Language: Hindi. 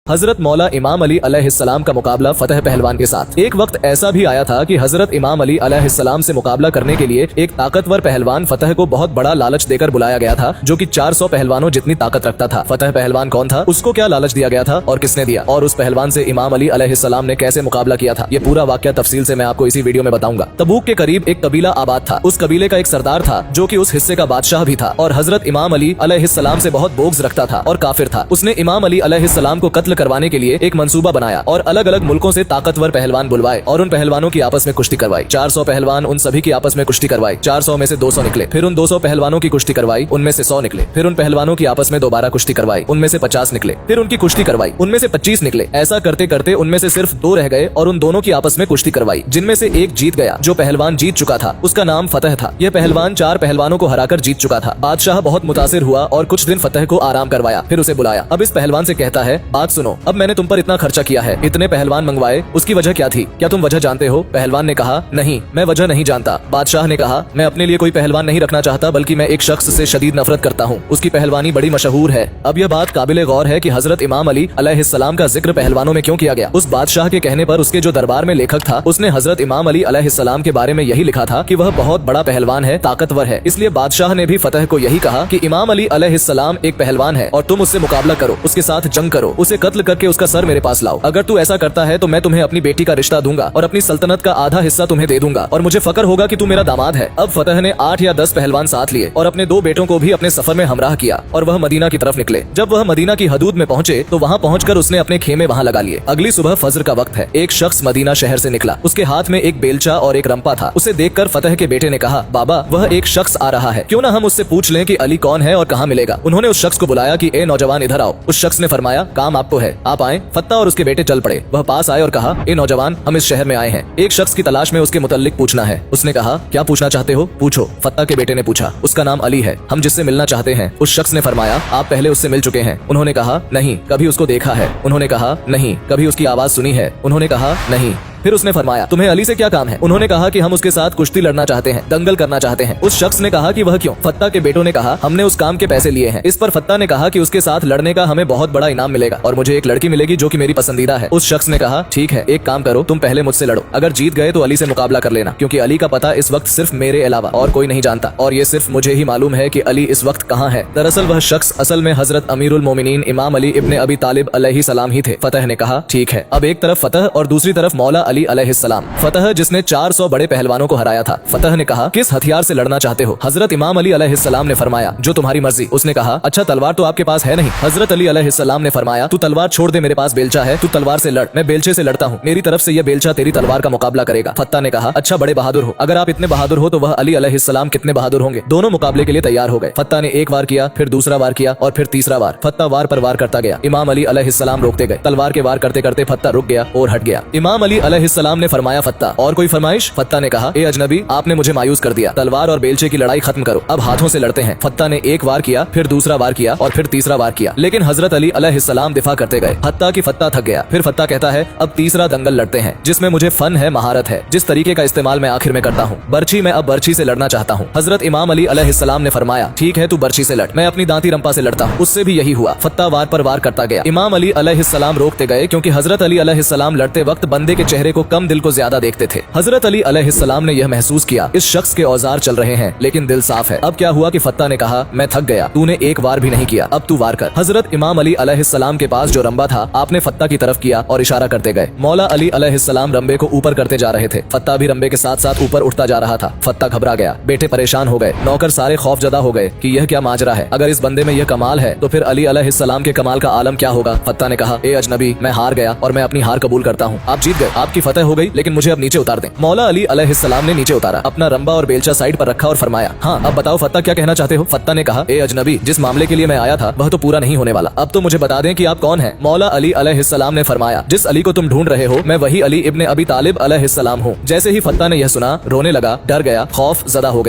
हजरत मौला इमाम अली अलैहिस्सलाम का मुकाबला फतह पहलवान के साथ। एक वक्त ऐसा भी आया था कि हजरत इमाम अली अलैहिस्सलाम से मुकाबला करने के लिए एक ताकतवर पहलवान फतह को बहुत बड़ा लालच देकर बुलाया गया था, जो कि 400 पहलवानों जितनी ताकत रखता था। फतह पहलवान कौन था, उसको क्या लालच दिया गया था और किसने दिया, और उस पहलवान से इमाम अली अलैहिस्सलाम ने कैसे मुकाबला किया था, ये पूरा वाकया तफसील से मैं आपको इसी वीडियो में बताऊंगा। तबूक के करीब एक कबीला आबाद था। उस कबीले का एक सरदार था जो कि उस हिस्से का बादशाह भी था और हजरत इमाम अली अलैहिस्सलाम से बहुत बोग्ज रखता था और काफिर था। उसने इमाम अली अलैहिस्सलाम को कत्ल करवाने के लिए एक मंसूबा बनाया और अलग अलग मुल्कों से ताकतवर पहलवान बुलवाए और उन पहलवानों की आपस में कुश्ती करवाई। 400 पहलवान, उन सभी की आपस में कुश्ती करवाई। 400 में से 200 निकले, फिर उन 200 पहलवानों की कुश्ती करवाई, उनमें से 100 निकले, फिर उन पहलवानों की आपस में दोबारा कुश्ती करवाई, उनमें से 50 निकले, फिर उनकी कुश्ती करवाई, उनमें से 25 निकले। ऐसा करते करते उनमें से सिर्फ 2 रह गए और उन दोनों की आपस में कुश्ती करवाई, जिनमें से एक जीत गया। जो पहलवान जीत चुका था उसका नाम फतह था। यह पहलवान 4 पहलवानों को हराकर जीत चुका था। बादशाह बहुत मुतासिर हुआ और कुछ दिन फतह को आराम करवाया, फिर उसे बुलाया। अब इस पहलवान से कहता है, बात सुनो, अब मैंने तुम पर इतना खर्चा किया है, इतने पहलवान मंगवाए, उसकी वजह क्या थी, क्या तुम वजह जानते हो? पहलवान ने कहा, नहीं, मैं वजह नहीं जानता। बादशाह ने कहा, मैं अपने लिए कोई पहलवान नहीं रखना चाहता, बल्कि मैं एक शख्स से शदीद नफरत करता हूँ, उसकी पहलवानी बड़ी मशहूर है। अब यह बात काबिले गौर है कि हजरत इमाम अली अलैहिस्सलाम का जिक्र पहलवानों में क्यों किया गया। उस बादशाह के कहने पर उसके जो दरबार में लेखक था, उसने हजरत इमाम अली अलैहिस्सलाम के बारे में यही लिखा था कि वह बहुत बड़ा पहलवान है, ताकतवर है। इसलिए बादशाह ने भी फतह को यही कहा कि इमाम अली अलैहिस्सलाम एक पहलवान है और तुम उससे मुकाबला करो, उसके साथ जंग करो, उसे कत्ल करके उसका सर मेरे पास लाओ। अगर तू ऐसा करता है तो मैं तुम्हें अपनी बेटी का रिश्ता दूंगा और अपनी सल्तनत का आधा हिस्सा तुम्हें दे दूंगा और मुझे फक्र होगा कि तू मेरा दामाद है। अब फतह ने 8 या 10 पहलवान साथ लिए और अपने 2 बेटों को भी अपने सफर में हमराह किया और वह मदीना की तरफ निकले। जब वह मदीना की हदूद में पहुंचे तो वहां पहुंचकर उसने अपने खेमे वहां लगा लिए। अगली सुबह फजर का वक्त है। एक शख्स मदीना शहर से निकला, उसके हाथ में एक बेलचा और एक रंपा था। उसे देखकर फतह के बेटे ने कहा, बाबा, वह एक शख्स आ रहा है, क्यों ना हम उससे पूछ लें कि अली कौन है और कहाँ मिलेगा। उन्होंने उस शख्स को बुलाया कि ए नौजवान, इधर आओ। उस शख्स ने फरमाया, काम आपको है, आप आए। फत्ता और उसके बेटे चल पड़े। वह पास आए और कहा, ए नौजवान, हम इस शहर में आए हैं, एक शख्स की तलाश में उसके मुतल्लिक पूछना है। उसने कहा, क्या पूछना चाहते हो, पूछो। फत्ता के बेटे ने पूछा, उसका नाम अली है, हम जिससे मिलना चाहते हैं। उस शख्स ने फरमाया, आप पहले उससे मिल चुके हैं। उन्होंने कहा, नहीं। कभी उसको देखा है? उन्होंने कहा, नहीं। कभी उसकी आवाज सुनी है? उन्होंने कहा, नहीं। फिर उसने फरमाया, तुम्हें अली से क्या काम है? उन्होंने कहा कि हम उसके साथ कुश्ती लड़ना चाहते हैं, दंगल करना चाहते हैं। उस शख्स ने कहा कि वह क्यों? फत्ता के बेटों ने कहा, हमने उस काम के पैसे लिए हैं। इस पर फत्ता ने कहा कि उसके साथ लड़ने का हमें बहुत बड़ा इनाम मिलेगा और मुझे एक लड़की मिलेगी जो कि मेरी पसंदीदा है। उस शख्स ने कहा, ठीक है, एक काम करो, तुम पहले मुझसे लड़ो, अगर जीत गए तो अली से मुकाबला कर लेना, क्योंकि अली का पता इस वक्त सिर्फ मेरे अलावा और कोई नहीं जानता और ये सिर्फ मुझे ही मालूम है कि अली इस वक्त कहाँ है। दरअसल वह शख्स असल में हजरत अमीरुल मोमिनीन इमाम अली इब्ने अबी तालिब अलैहिस्सलाम ही थे। फतह ने कहा, ठीक है। अब एक तरफ फतह और दूसरी तरफ मौला अली अलैहिस्सलाम। फतह जिसने 400 बड़े पहलवानों को हराया था। फतह ने कहा, किस हथियार से लड़ना चाहते हो? हजरत इमाम अली अलैहिस्सलाम ने फरमाया, जो तुम्हारी मर्जी। उसने कहा, अच्छा, तलवार तो आपके पास है नहीं? हजरत अली अलैहिस्सलाम ने फरमाया, तू तलवार छोड़ दे, मेरे पास बेलचा है, तू तलवार से लड़, मैं बेलचे से लड़ता हूँ, मेरी तरफ से यह बेलचा तेरी तलवार का मुकाबला करेगा। फत्ता ने कहा, अच्छा, बड़े बहादुर हो, अगर आप इतने बहादुर हो तो वह अली अलैहिस्सलाम कितने बहादुर होंगे। दोनों मुकाबले के लिए तैयार हो गए। फत्ता ने एक वार किया, फिर दूसरा वार किया और फिर तीसरा वार। फत्ता वार पर वार करता गया, इमाम अली अलैहिस्सलाम रोकते गए। तलवार के वार करते करते फत्ता रुक गया और हट गया। इमाम अली अलैहिस्सलाम ने फरमाया, फत्ता, और कोई फरमाइश? फत्ता ने कहा, ए अजनबी, आपने मुझे मायूस कर दिया, तलवार और बेलचे की लड़ाई खत्म करो, अब हाथों से लड़ते हैं। फत्ता ने एक वार किया, फिर दूसरा वार किया और फिर तीसरा वार किया, लेकिन हजरत अली अलैहिस्सलाम दिफा करते गए, हत्ता कि फत्ता थक गया। फिर फत्ता कहता है, अब तीसरा दंगल लड़ते हैं, जिसमें मुझे फन है, महारत है, जिस तरीके का इस्तेमाल मैं आखिर में करता हूँ, बर्छी, मैं अब बर्छी से लड़ना चाहता हूँ। हजरत इमाम अली अलैहिस्सलाम ने फरमाया, ठीक है, तू बर्छी से लड़, मैं अपनी दांती रंपा से लड़ता हूँ। उससे भी यही हुआ, फत्ता वार पर वार करता गया। इमाम अली अलैहिस्सलाम रोकते गए, क्योंकि हजरत अली अलैहिस्सलाम लड़ते वक्त बंदे के चेहरे को कम, दिल को ज्यादा देखते थे। हजरत अली अलैहिस्सलाम ने यह महसूस किया, इस शख्स के औजार चल रहे हैं लेकिन दिल साफ है। अब क्या हुआ कि फत्ता ने कहा, मैं थक गया, तूने एक वार भी नहीं किया, अब तू वार कर। हजरत इमाम अली अलैहिस्सलाम के पास जो रंबा था, आपने फत्ता की तरफ किया और इशारा करते गए। मौला अली अलैहिस्सलाम रंबे को ऊपर करते जा रहे थे, फत्ता भी रंबे के साथ साथ ऊपर उठता जा रहा था। फत्ता घबरा गया, बेटे परेशान हो गए, नौकर सारे खौफजदा हो गए कि यह क्या माजरा है, अगर इस बंदे में यह कमाल है तो फिर अली अलैहिस्सलाम के कमाल का आलम क्या होगा। फत्ता ने कहा, ए अजनबी, मैं हार गया और मैं अपनी हार कबूल करता हूँ, आप जीत गए, आपकी फतह हो गई, लेकिन मुझे अब नीचे उतार दें। मौला अली अलैहिस्सलाम ने नीचे उतारा, अपना रंबा और बेलचा साइड पर रखा और फरमाया, हाँ, अब बताओ फत्ता, क्या कहना चाहते हो? फत्ता ने कहा, ए अजनबी, जिस मामले के लिए मैं आया था वह तो पूरा नहीं होने वाला, अब तो मुझे बता दें कि आप कौन हैं। मौला अली अलैहिस्सलाम ने फरमाया, जिस अली को तुम ढूंढ रहे हो मैं वही अली इब्ने अबी तालिब अलैहिस्सलाम हूँ। जैसे ही फत्ता ने यह सुना, रोने लगा, डर गया, खौफ ज़दा हो गया।